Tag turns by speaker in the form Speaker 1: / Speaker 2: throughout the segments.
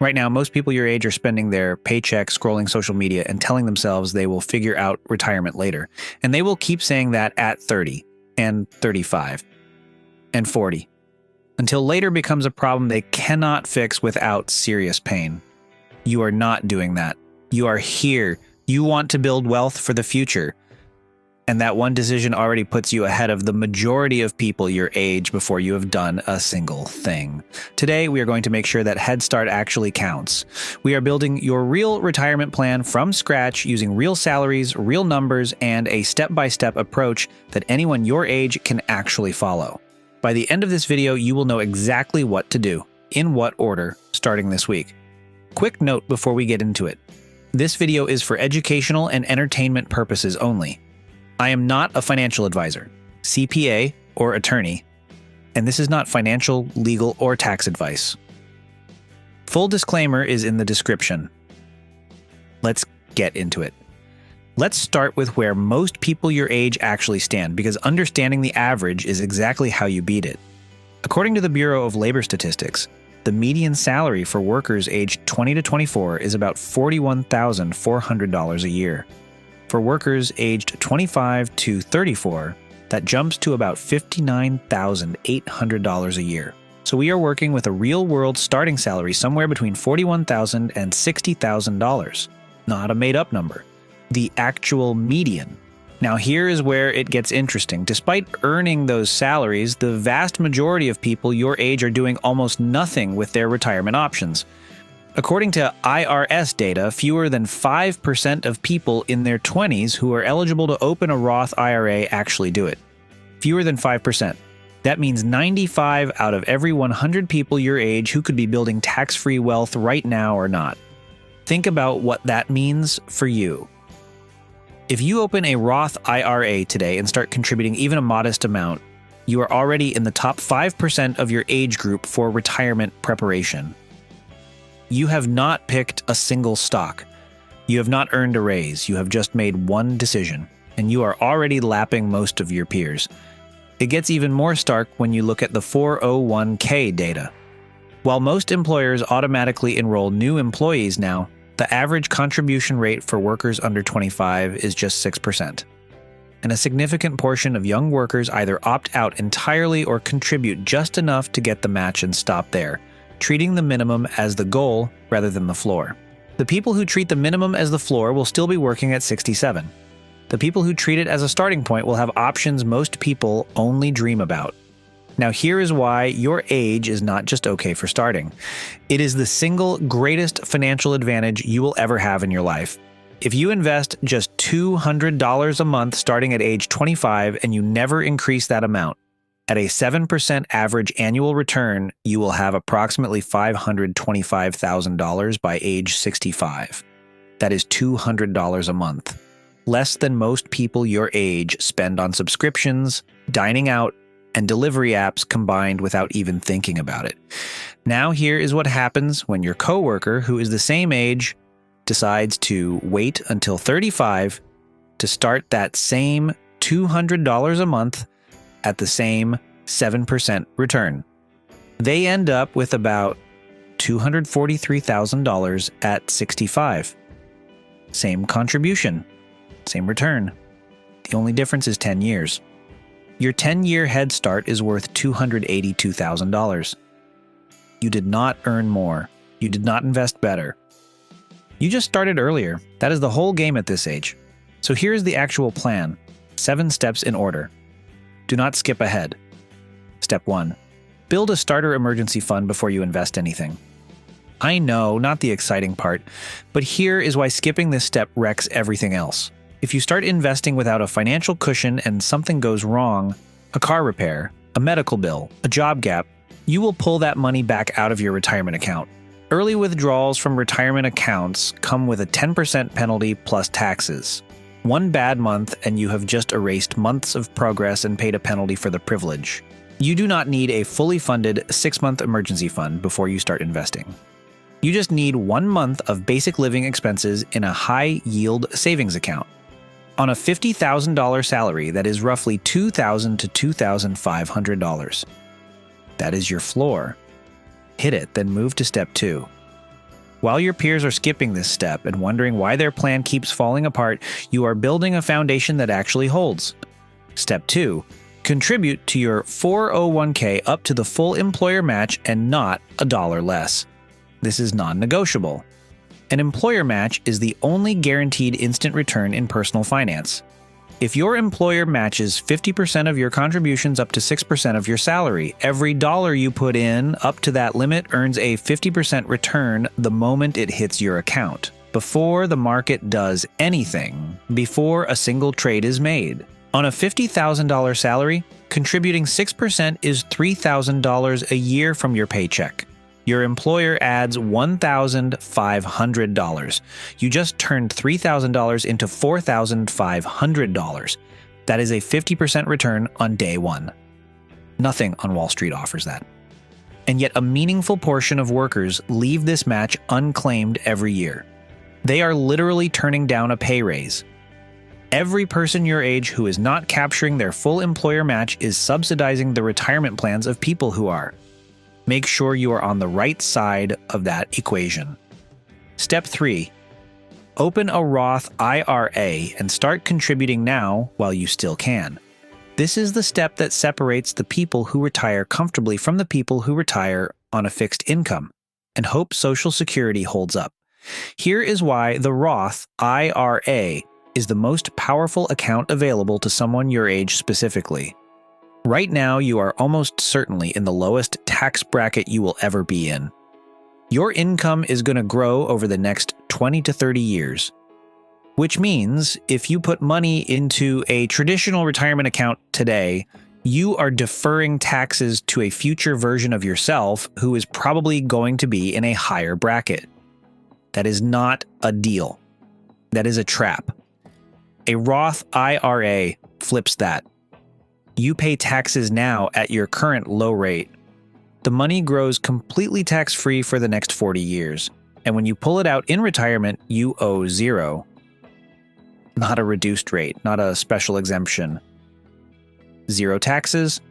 Speaker 1: Right now, most people your age are spending their paycheck scrolling social media and telling themselves they will figure out retirement later. And they will keep saying that at 30 and 35 and 40 until later becomes a problem they cannot fix without serious pain. You are not doing that. You are here. You want to build wealth for the future. And that one decision already puts you ahead of the majority of people your age before you have done a single thing. Today, we are going to make sure that Head Start actually counts. We are building your real retirement plan from scratch using real salaries, real numbers, and a step-by-step approach that anyone your age can actually follow. By the end of this video, you will know exactly what to do, in what order, starting this week. Quick note before we get into it. This video is for educational and entertainment purposes only. I am not a financial advisor, CPA, or attorney, and this is not financial, legal, or tax advice. Full disclaimer is in the description. Let's get into it. Let's start with where most people your age actually stand, because understanding the average is exactly how you beat it. According to the Bureau of Labor Statistics, the median salary for workers aged 20 to 24 is about $41,400 a year. For workers aged 25 to 34, that jumps to about $59,800 a year. So we are working with a real-world starting salary somewhere between $41,000 and $60,000. Not a made-up number. The actual median. Now here is where it gets interesting. Despite earning those salaries, the vast majority of people your age are doing almost nothing with their retirement options. According to IRS data, fewer than 5% of people in their 20s who are eligible to open a Roth IRA actually do it. Fewer than 5%. That means 95 out of every 100 people your age who could be building tax-free wealth right now are not. Think about what that means for you. If you open a Roth IRA today and start contributing even a modest amount, you are already in the top 5% of your age group for retirement preparation. You have not picked a single stock. You have not earned a raise. You have just made one decision, and you are already lapping most of your peers. It gets even more stark when you look at the 401k data. While most employers automatically enroll new employees now, the average contribution rate for workers under 25 is just 6%. And a significant portion of young workers either opt out entirely or contribute just enough to get the match and stop there, treating the minimum as the goal rather than the floor. The people who treat the minimum as the floor will still be working at 67. The people who treat it as a starting point will have options most people only dream about. Now here is why your age is not just okay for starting. It is the single greatest financial advantage you will ever have in your life. If you invest just $200 a month starting at age 25 and you never increase that amount, at a 7% average annual return, you will have approximately $525,000 by age 65. That is $200 a month. Less than most people your age spend on subscriptions, dining out, and delivery apps combined without even thinking about it. Now here is what happens when your coworker, who is the same age, decides to wait until 35 to start that same $200 a month at the same 7% return. They end up with about $243,000 at 65. Same contribution, same return. The only difference is 10 years. Your 10-year head start is worth $282,000. You did not earn more. You did not invest better. You just started earlier. That is the whole game at this age. So here's the actual plan. 7 steps in order. Do not skip ahead. Step 1. Build a starter emergency fund before you invest anything. I know, not the exciting part, but here is why skipping this step wrecks everything else. If you start investing without a financial cushion and something goes wrong, a car repair, a medical bill, a job gap, you will pull that money back out of your retirement account. Early withdrawals from retirement accounts come with a 10% penalty plus taxes. One bad month and you have just erased months of progress and paid a penalty for the privilege. You do not need a fully funded 6-month emergency fund before you start investing. You just need 1 month of basic living expenses in a high-yield savings account. On a $50,000 salary, that is roughly $2,000 to $2,500. That is your floor. Hit it, then move to step 2. While your peers are skipping this step and wondering why their plan keeps falling apart, you are building a foundation that actually holds. Step 2. Contribute to your 401k up to the full employer match and not a dollar less. This is non-negotiable. An employer match is the only guaranteed instant return in personal finance. If your employer matches 50% of your contributions up to 6% of your salary, every dollar you put in up to that limit earns a 50% return the moment it hits your account, before the market does anything, before a single trade is made. On a $50,000 salary, contributing 6% is $3,000 a year from your paycheck. Your employer adds $1,500. You just turned $3,000 into $4,500. That is a 50% return on day one. Nothing on Wall Street offers that. And yet a meaningful portion of workers leave this match unclaimed every year. They are literally turning down a pay raise. Every person your age who is not capturing their full employer match is subsidizing the retirement plans of people who are. Make sure you are on the right side of that equation. Step 3. Open a Roth IRA and start contributing now while you still can. This is the step that separates the people who retire comfortably from the people who retire on a fixed income and hope Social Security holds up. Here is why the Roth IRA is the most powerful account available to someone your age specifically. Right now, you are almost certainly in the lowest tax bracket you will ever be in. Your income is going to grow over the next 20 to 30 years, which means if you put money into a traditional retirement account today, you are deferring taxes to a future version of yourself who is probably going to be in a higher bracket. That is not a deal. That is a trap. A Roth IRA flips that. You pay taxes now at your current low rate. The money grows completely tax-free for the next 40 years, and when you pull it out in retirement, you owe zero. Not a reduced rate, not a special exemption. Zero taxes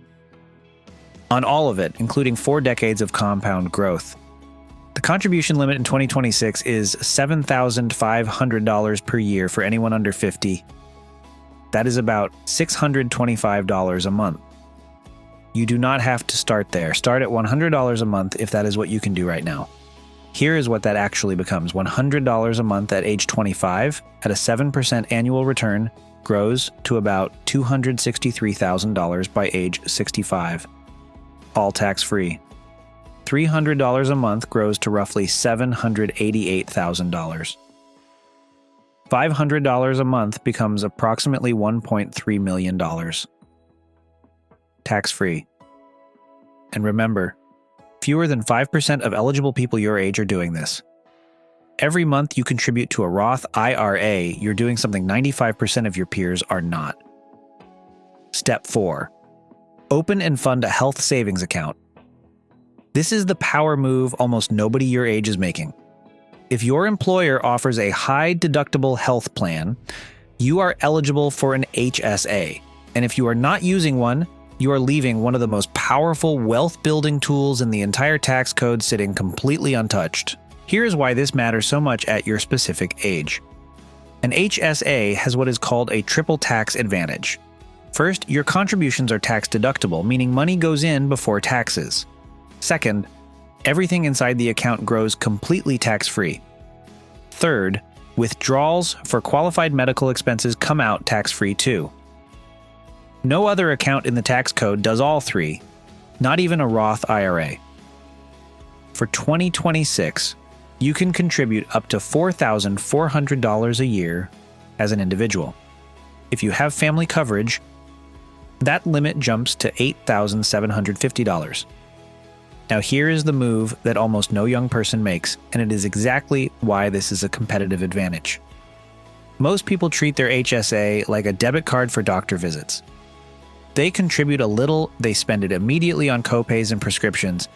Speaker 1: on all of it, including 4 decades of compound growth. The contribution limit in 2026 is $7,500 per year for anyone under 50. That is about $625 a month. You do not have to start there. Start at $100 a month if that is what you can do right now. Here is what that actually becomes. $100 a month at age 25 at a 7% annual return grows to about $263,000 by age 65. All tax-free. $300 a month grows to roughly $788,000. $500 a month becomes approximately $1.3 million. Tax-free. And remember, fewer than 5% of eligible people your age are doing this. Every month you contribute to a Roth IRA, you're doing something 95% of your peers are not. Step 4. Open and fund a health savings account. This is the power move almost nobody your age is making. If your employer offers a high-deductible health plan, you are eligible for an HSA. And if you are not using one, you are leaving one of the most powerful wealth-building tools in the entire tax code sitting completely untouched. Here's why this matters so much at your specific age. An HSA has what is called a triple tax advantage. First, your contributions are tax-deductible, meaning money goes in before taxes. Second, everything inside the account grows completely tax-free. Third, withdrawals for qualified medical expenses come out tax-free too. No other account in the tax code does all three, not even a Roth IRA. For 2026, you can contribute up to $4,400 a year as an individual. If you have family coverage, that limit jumps to $8,750. Now here is the move that almost no young person makes, and it is exactly why this is a competitive advantage. Most people treat their HSA like a debit card for doctor visits. They contribute a little, they spend it immediately on copays and prescriptions,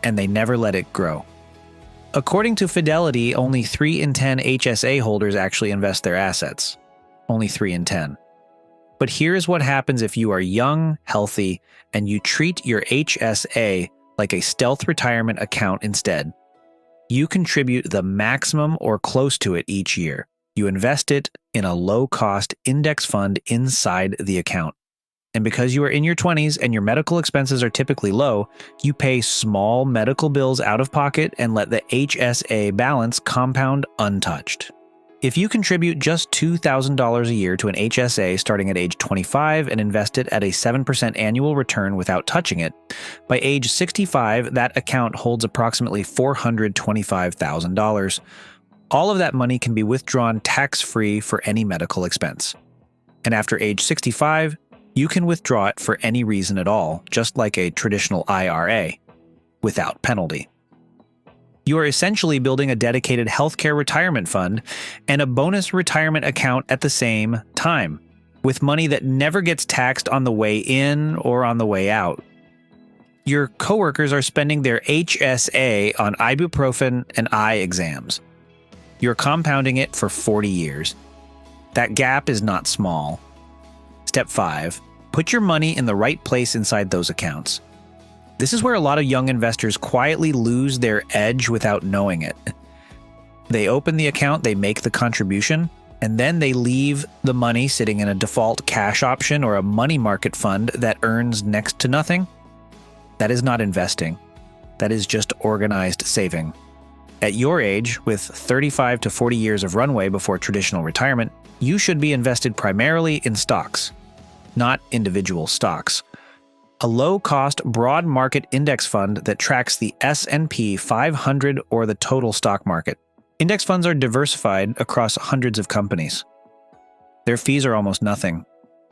Speaker 1: and they never let it grow. According to Fidelity, only 3 in 10 HSA holders actually invest their assets. Only 3 in 10. But here's what happens if you are young, healthy, and you treat your HSA like a stealth retirement account instead. You contribute the maximum or close to it each year. You invest it in a low-cost index fund inside the account. And because you are in your 20s and your medical expenses are typically low, you pay small medical bills out of pocket and let the HSA balance compound untouched. If you contribute just $2,000 a year to an HSA starting at age 25 and invest it at a 7% annual return without touching it, by age 65, that account holds approximately $425,000. All of that money can be withdrawn tax-free for any medical expense. And after age 65, you can withdraw it for any reason at all, just like a traditional IRA, without penalty. You are essentially building a dedicated healthcare retirement fund and a bonus retirement account at the same time, with money that never gets taxed on the way in or on the way out. Your coworkers are spending their HSA on ibuprofen and eye exams. You're compounding it for 40 years. That gap is not small. Step 5. Put your money in the right place inside those accounts. This is where a lot of young investors quietly lose their edge without knowing it. They open the account, they make the contribution, and then they leave the money sitting in a default cash option or a money market fund that earns next to nothing. That is not investing. That is just organized saving. At your age, with 35 to 40 years of runway before traditional retirement, you should be invested primarily in stocks, not individual stocks. A low-cost, broad market index fund that tracks the S&P 500 or the total stock market. Index funds are diversified across hundreds of companies. Their fees are almost nothing.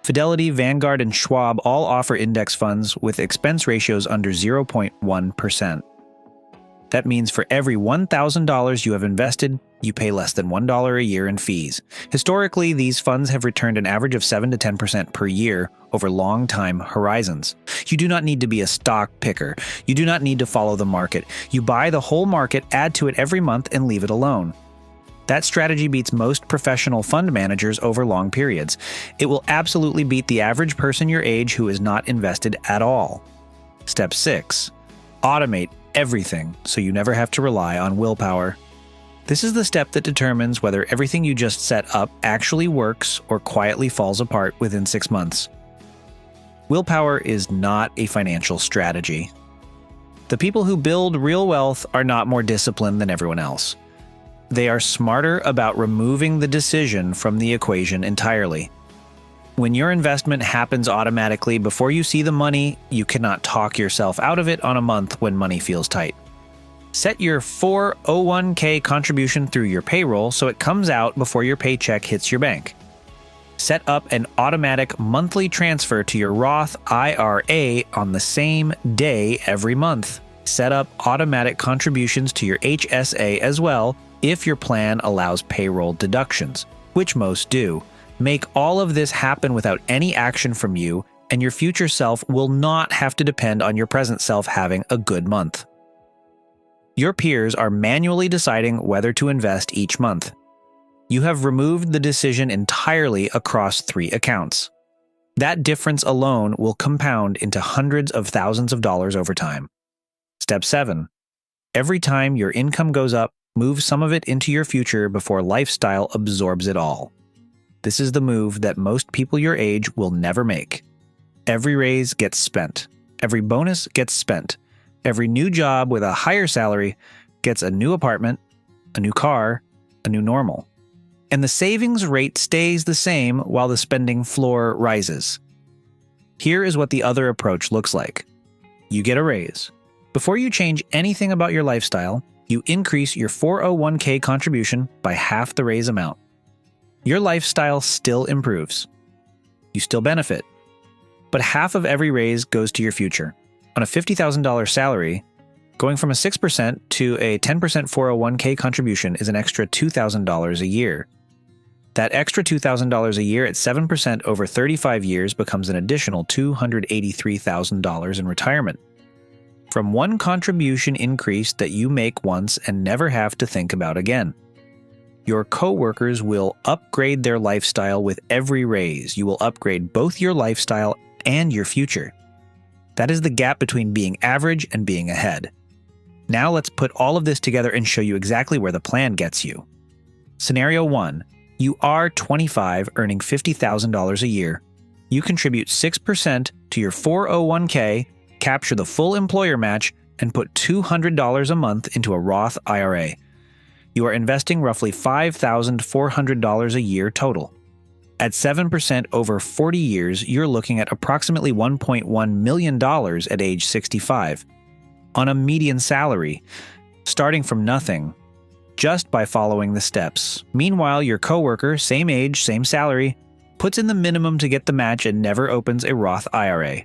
Speaker 1: Fidelity, Vanguard, and Schwab all offer index funds with expense ratios under 0.1%. That means for every $1,000 you have invested, you pay less than $1 a year in fees. Historically, these funds have returned an average of 7 to 10% per year over long time horizons. You do not need to be a stock picker. You do not need to follow the market. You buy the whole market, add to it every month, and leave it alone. That strategy beats most professional fund managers over long periods. It will absolutely beat the average person your age who is not invested at all. Step 6. Automate everything so you never have to rely on willpower. This is the step that determines whether everything you just set up actually works or quietly falls apart within 6 months. Willpower is not a financial strategy. The people who build real wealth are not more disciplined than everyone else. They are smarter about removing the decision from the equation entirely. When your investment happens automatically before you see the money, you cannot talk yourself out of it on a month when money feels tight. Set your 401k contribution through your payroll so it comes out before your paycheck hits your bank. Set up an automatic monthly transfer to your Roth IRA on the same day every month. Set up automatic contributions to your HSA as well if your plan allows payroll deductions, which most do. Make all of this happen without any action from you, and your future self will not have to depend on your present self having a good month. Your peers are manually deciding whether to invest each month. You have removed the decision entirely across 3 accounts. That difference alone will compound into hundreds of thousands of dollars over time. Step 7. Every time your income goes up, move some of it into your future before lifestyle absorbs it all. This is the move that most people your age will never make. Every raise gets spent. Every bonus gets spent. Every new job with a higher salary gets a new apartment, a new car, a new normal. And the savings rate stays the same while the spending floor rises. Here is what the other approach looks like. You get a raise. Before you change anything about your lifestyle, you increase your 401k contribution by half the raise amount. Your lifestyle still improves. You still benefit. But half of every raise goes to your future. On a $50,000 salary, going from a 6% to a 10% 401k contribution is an extra $2,000 a year. That extra $2,000 a year at 7% over 35 years becomes an additional $283,000 in retirement. From one contribution increase that you make once and never have to think about again. Your coworkers will upgrade their lifestyle with every raise. You will upgrade both your lifestyle and your future. That is the gap between being average and being ahead. Now let's put all of this together and show you exactly where the plan gets you. Scenario 1. You are 25, earning $50,000 a year. You contribute 6% to your 401k, capture the full employer match, and put $200 a month into a Roth IRA. You are investing roughly $5,400 a year total. At 7% over 40 years, you're looking at approximately $1.1 million at age 65. On a median salary, starting from nothing, just by following the steps. Meanwhile, your coworker, same age, same salary, puts in the minimum to get the match and never opens a Roth IRA.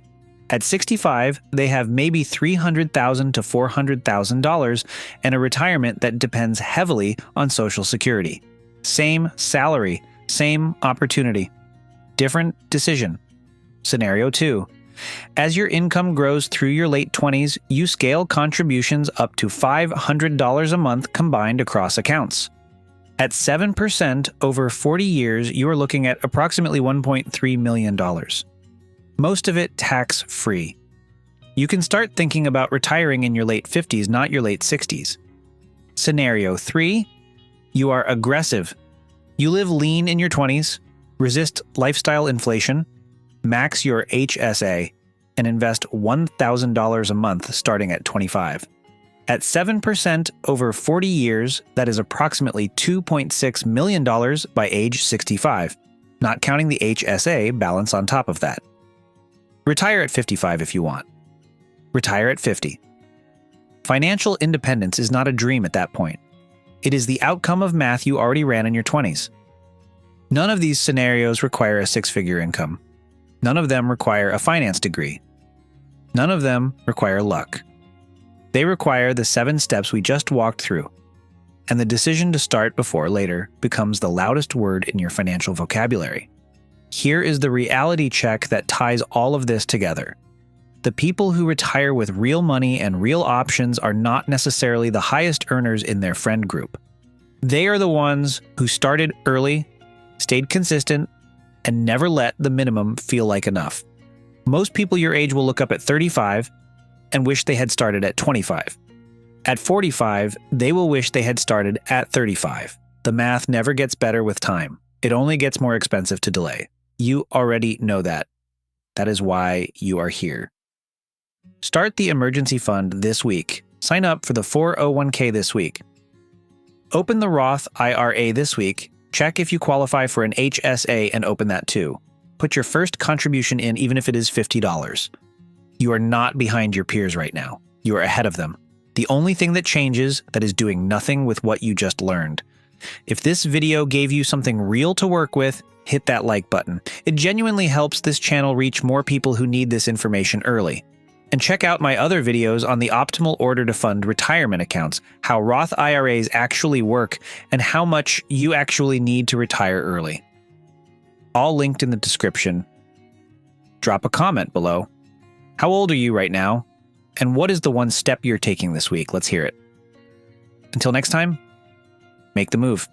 Speaker 1: At 65, they have maybe $300,000 to $400,000 and a retirement that depends heavily on Social Security. Same salary, same opportunity. Different decision. Scenario 2. As your income grows through your late 20s, you scale contributions up to $500 a month combined across accounts. At 7% over 40 years, you are looking at approximately $1.3 million. Most of it tax-free. You can start thinking about retiring in your late 50s, not your late 60s. Scenario 3. You are aggressive. You live lean in your 20s, resist lifestyle inflation, max your HSA, and invest $1,000 a month starting at 25. At 7% over 40 years, that is approximately $2.6 million by age 65, not counting the HSA balance on top of that. Retire at 55 if you want. Retire at 50. Financial independence is not a dream at that point. It is the outcome of math you already ran in your 20s. None of these scenarios require a six-figure income. None of them require a finance degree. None of them require luck. They require the 7 steps we just walked through, and the decision to start before later becomes the loudest word in your financial vocabulary. Here is the reality check that ties all of this together. The people who retire with real money and real options are not necessarily the highest earners in their friend group. They are the ones who started early, stayed consistent, and never let the minimum feel like enough. Most people your age will look up at 35 and wish they had started at 25. At 45, they will wish they had started at 35. The math never gets better with time. It only gets more expensive to delay. You already know that. That is why you are here. Start the emergency fund this week. Sign up for the 401k this week. Open the Roth IRA this week. Check if you qualify for an HSA and open that too. Put your first contribution in even if it is $50. You are not behind your peers right now. You are ahead of them. The only thing that changes that is doing nothing with what you just learned. If this video gave you something real to work with, hit that like button. It genuinely helps this channel reach more people who need this information early. And check out my other videos on the optimal order to fund retirement accounts, how Roth IRAs actually work, and how much you actually need to retire early. All linked in the description. Drop a comment below. How old are you right now? And what is the one step you're taking this week? Let's hear it. Until next time, make the move.